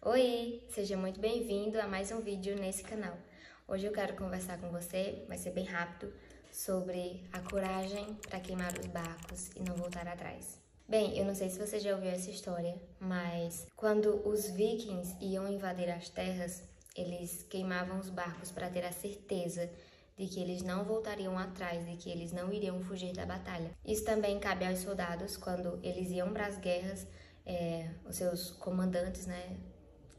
Oi, seja muito bem-vindo a mais um vídeo nesse canal. Hoje eu quero conversar com você, vai ser bem rápido, sobre a coragem para queimar os barcos e não voltar atrás. Bem, eu não sei se você já ouviu essa história, mas quando os vikings iam invadir as terras, eles queimavam os barcos para ter a certeza de que eles não voltariam atrás, de que eles não iriam fugir da batalha. Isso também cabe aos soldados quando eles iam para as guerras, os seus comandantes,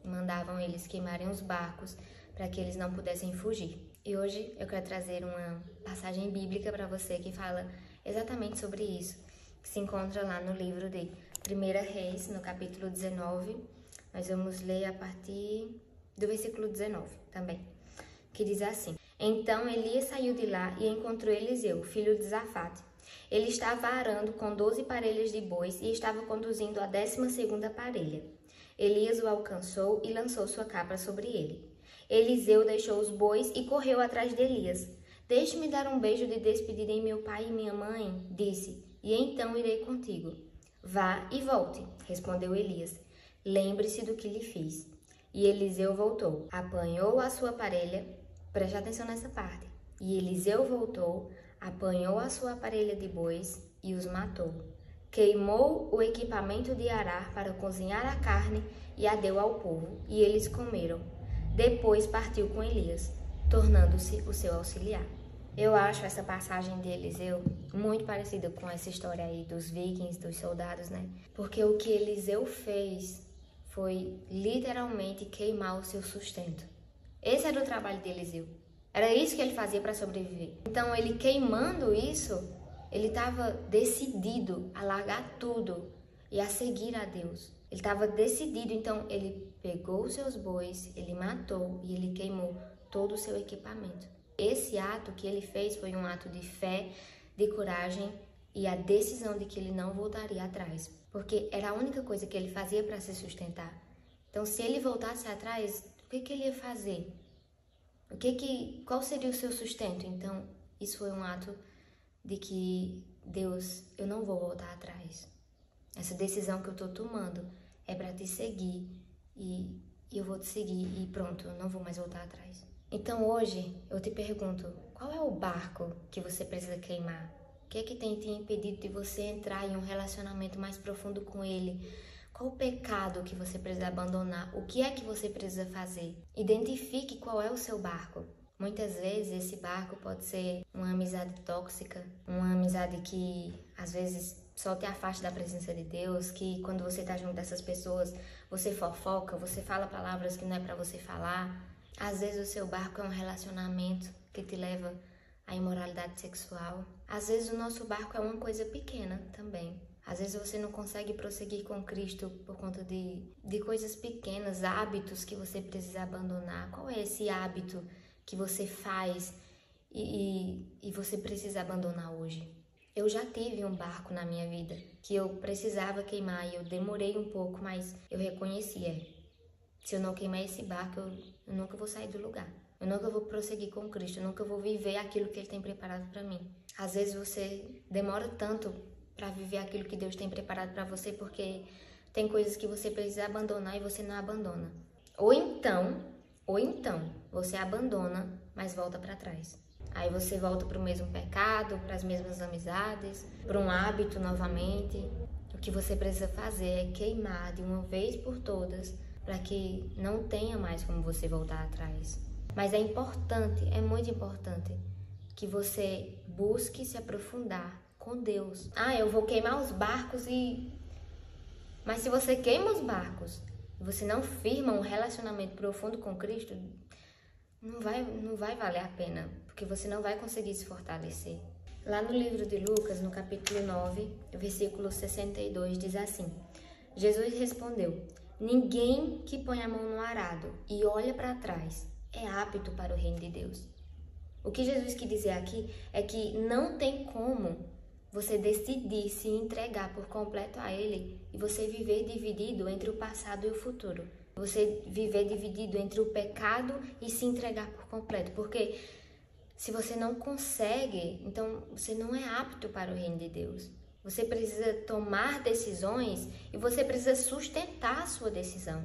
mandavam eles queimarem os barcos para que eles não pudessem fugir. E hoje eu quero trazer uma passagem bíblica para você que fala exatamente sobre isso, que se encontra lá no livro de 1 Reis, no capítulo 19. Nós vamos ler a partir do versículo 19 também, que diz assim: Então Elias saiu de lá e encontrou Eliseu, filho de Zafate. Ele estava arando com 12 parelhas de bois e estava conduzindo a 12ª parelha. Elias o alcançou e lançou sua capa sobre ele. Eliseu deixou os bois e correu atrás de Elias. Deixe-me dar um beijo de despedida em meu pai e minha mãe, disse, e então irei contigo. Vá e volte, respondeu Elias. Lembre-se do que lhe fiz. E Eliseu voltou, apanhou a sua parelha, preste atenção nessa parte. E Eliseu voltou, apanhou a sua parelha de bois e os matou. Queimou o equipamento de arar para cozinhar a carne e a deu ao povo, e eles comeram. Depois partiu com Elias, tornando-se o seu auxiliar. Eu acho essa passagem de Eliseu muito parecida com essa história aí dos vikings, dos soldados, Porque o que Eliseu fez foi literalmente queimar o seu sustento. Esse era o trabalho de Eliseu. Era isso que ele fazia para sobreviver. Então, ele queimando isso, ele estava decidido a largar tudo e a seguir a Deus. Ele estava decidido, então ele pegou os seus bois, ele matou e ele queimou todo o seu equipamento. Esse ato que ele fez foi um ato de fé, de coragem e a decisão de que ele não voltaria atrás. Porque era a única coisa que ele fazia para se sustentar. Então, se ele voltasse atrás, o que ele ia fazer? Qual seria o seu sustento? Então, isso foi um ato de que, Deus, eu não vou voltar atrás. Essa decisão que eu estou tomando é para te seguir e eu vou te seguir e pronto, eu não vou mais voltar atrás. Então hoje eu te pergunto, qual é o barco que você precisa queimar? O que é que tem te impedido de você entrar em um relacionamento mais profundo com Ele? Qual o pecado que você precisa abandonar? O que é que você precisa fazer? Identifique qual é o seu barco. Muitas vezes esse barco pode ser uma amizade tóxica, uma amizade que às vezes só te afasta da presença de Deus, que quando você está junto dessas pessoas, você fofoca, você fala palavras que não é para você falar. Às vezes o seu barco é um relacionamento que te leva à imoralidade sexual. Às vezes o nosso barco é uma coisa pequena também. Às vezes você não consegue prosseguir com Cristo por conta de coisas pequenas, hábitos que você precisa abandonar. Qual é esse hábito que você faz e você precisa abandonar hoje? Eu já tive um barco na minha vida que eu precisava queimar e eu demorei um pouco, mas eu reconheci, se eu não queimar esse barco, eu nunca vou sair do lugar. Eu nunca vou prosseguir com Cristo, eu nunca vou viver aquilo que Ele tem preparado para mim. Às vezes você demora tanto para viver aquilo que Deus tem preparado para você porque tem coisas que você precisa abandonar e você não abandona. Ou então, você abandona, mas volta para trás. Aí você volta para o mesmo pecado, para as mesmas amizades, para um hábito novamente. O que você precisa fazer é queimar de uma vez por todas para que não tenha mais como você voltar atrás. Mas é importante, é muito importante que você busque se aprofundar com Deus. Eu vou queimar os barcos Mas se você queima os barcos e você não firma um relacionamento profundo com Cristo, não vai valer a pena, porque você não vai conseguir se fortalecer. Lá no livro de Lucas, no capítulo 9, versículo 62, diz assim: Jesus respondeu: Ninguém que põe a mão no arado e olha para trás é apto para o reino de Deus. O que Jesus quis dizer aqui é que não tem como você decidir se entregar por completo a Ele e você viver dividido entre o passado e o futuro. Você viver dividido entre o pecado e se entregar por completo. Porque se você não consegue, então você não é apto para o reino de Deus. Você precisa tomar decisões e você precisa sustentar a sua decisão.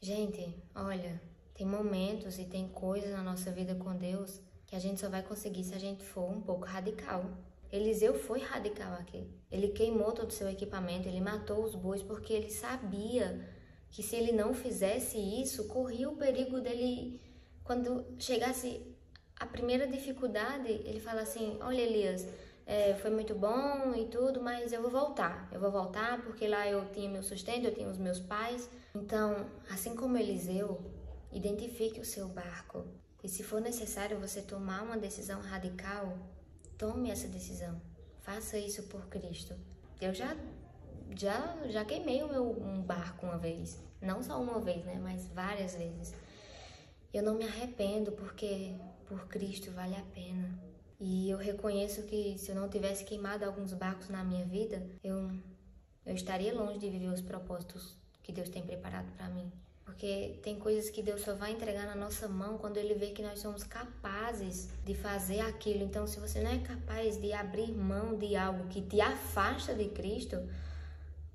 Gente, olha, tem momentos e tem coisas na nossa vida com Deus que a gente só vai conseguir se a gente for um pouco radical. Eliseu foi radical aqui. Ele queimou todo o seu equipamento, ele matou os bois porque ele sabia que se ele não fizesse isso, corria o perigo dele, quando chegasse a primeira dificuldade, ele fala assim: olha, Elias, foi muito bom e tudo, mas eu vou voltar porque lá eu tinha meu sustento, eu tinha os meus pais. Então, assim como Eliseu, identifique o seu barco e se for necessário você tomar uma decisão radical, tome essa decisão, faça isso por Cristo. Eu já queimei um barco uma vez, não só uma vez, né, mas várias vezes. Eu não me arrependo porque por Cristo vale a pena. E eu reconheço que se eu não tivesse queimado alguns barcos na minha vida, eu estaria longe de viver os propósitos que Deus tem preparado para mim. Porque tem coisas que Deus só vai entregar na nossa mão quando Ele vê que nós somos capazes de fazer aquilo. Então, se você não é capaz de abrir mão de algo que te afasta de Cristo,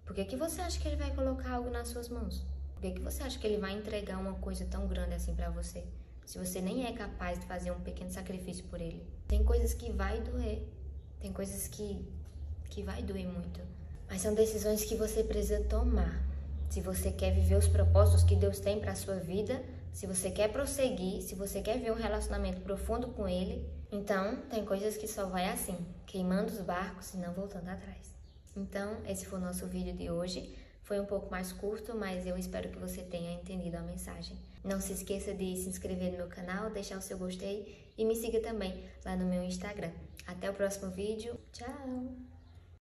por que você acha que Ele vai colocar algo nas suas mãos? Por que você acha que Ele vai entregar uma coisa tão grande assim para você, se você nem é capaz de fazer um pequeno sacrifício por Ele? Tem coisas que vai doer, tem coisas que vai doer muito, mas são decisões que você precisa tomar. Se você quer viver os propósitos que Deus tem para a sua vida, se você quer prosseguir, se você quer ver um relacionamento profundo com Ele, então tem coisas que só vai assim, queimando os barcos e não voltando atrás. Então, esse foi o nosso vídeo de hoje. Foi um pouco mais curto, mas eu espero que você tenha entendido a mensagem. Não se esqueça de se inscrever no meu canal, deixar o seu gostei e me siga também lá no meu Instagram. Até o próximo vídeo. Tchau!